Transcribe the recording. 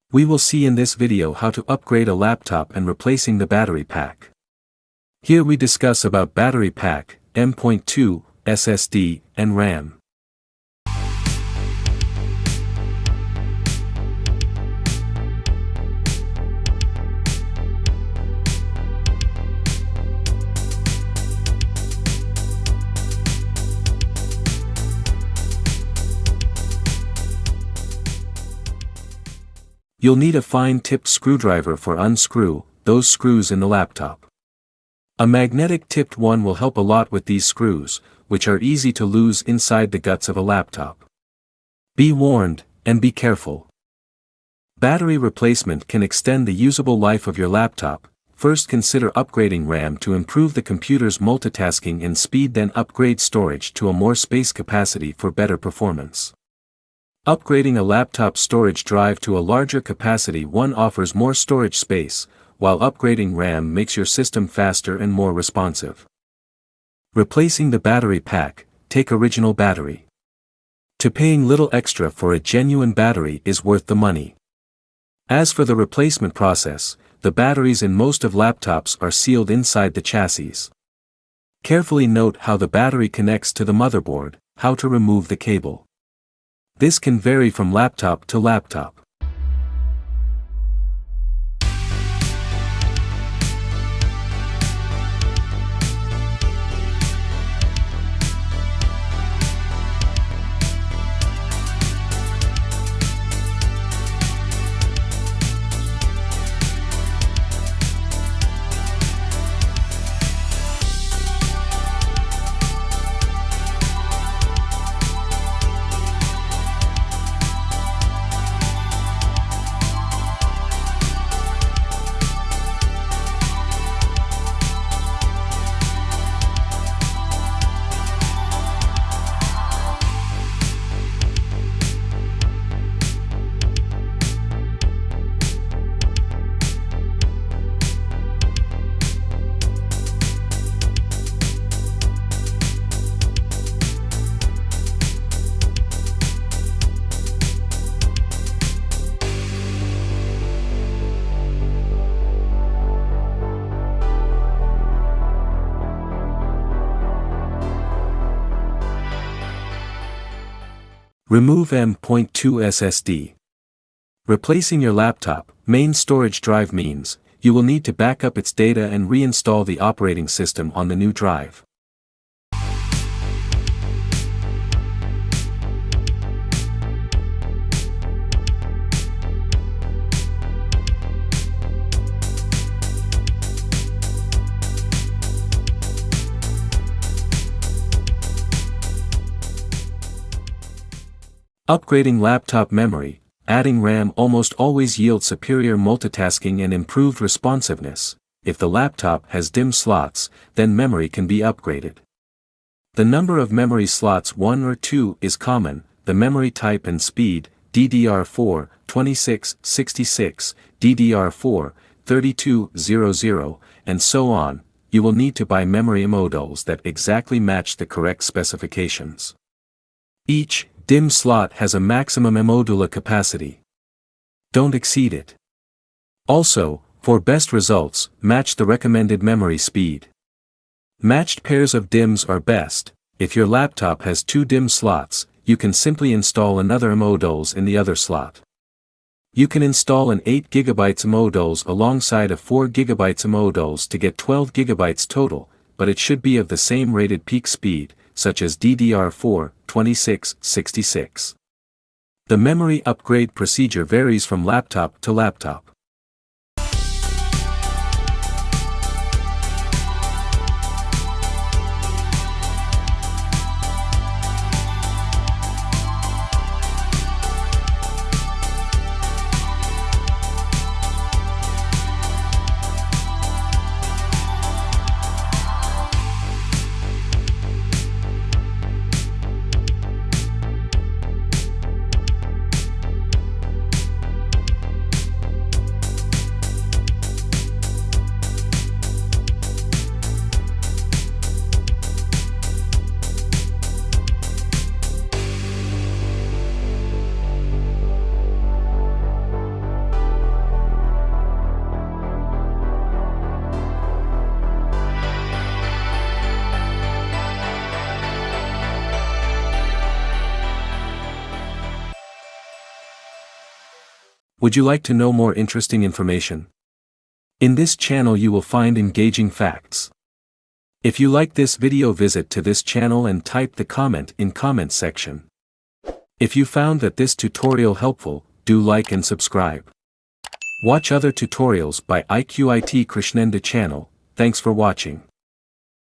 We will see in this video how to upgrade a laptop and replacing the battery pack. Here we discuss about battery pack, M.2, SSD, and RAM. You'll need a fine-tipped screwdriver for unscrew those screws in the laptop. A magnetic tipped one will help a lot with these screws, which are easy to lose inside the guts of a laptop. Be warned, and be careful. Battery replacement can extend the usable life of your laptop. First, consider upgrading RAM to improve the computer's multitasking and speed, then upgrade storage to a more space capacity for better performance. Upgrading a laptop storage drive to a larger capacity one offers more storage space, while upgrading RAM makes your system faster and more responsive. Replacing the battery pack, take original battery. To paying little extra for a genuine battery is worth the money. As for the replacement process, the batteries in most of laptops are sealed inside the chassis. Carefully note how the battery connects to the motherboard, how to remove the cable. This can vary from laptop to laptop. Remove M.2 SSD. Replacing your laptop main storage drive means you will need to back up its data and reinstall the operating system on the new drive. Upgrading laptop memory, adding RAM almost always yields superior multitasking and improved responsiveness. If the laptop has DIMM slots, then memory can be upgraded. The number of memory slots 1 or 2 is common, the memory type and speed, DDR4, 2666, DDR4, 3200, and so on. You will need to buy memory modules that exactly match the correct specifications. Each DIMM slot has a maximum module capacity. Don't exceed it. Also, for best results, match the recommended memory speed. Matched pairs of DIMMs are best. If your laptop has 2 DIMM slots, you can simply install another modules in the other slot. You can install an 8 GB modules alongside a 4 GB modules to get 12 GB total, but it should be of the same rated peak speed, such as DDR4, 2666. The memory upgrade procedure varies from laptop to laptop. Would you like to know more interesting information? In this channel you will find engaging facts. If you like this video, visit to this channel and type the comment in comment section. If you found that this tutorial helpful, do like and subscribe. Watch other tutorials by IQIT Krishnenda channel. Thanks for watching.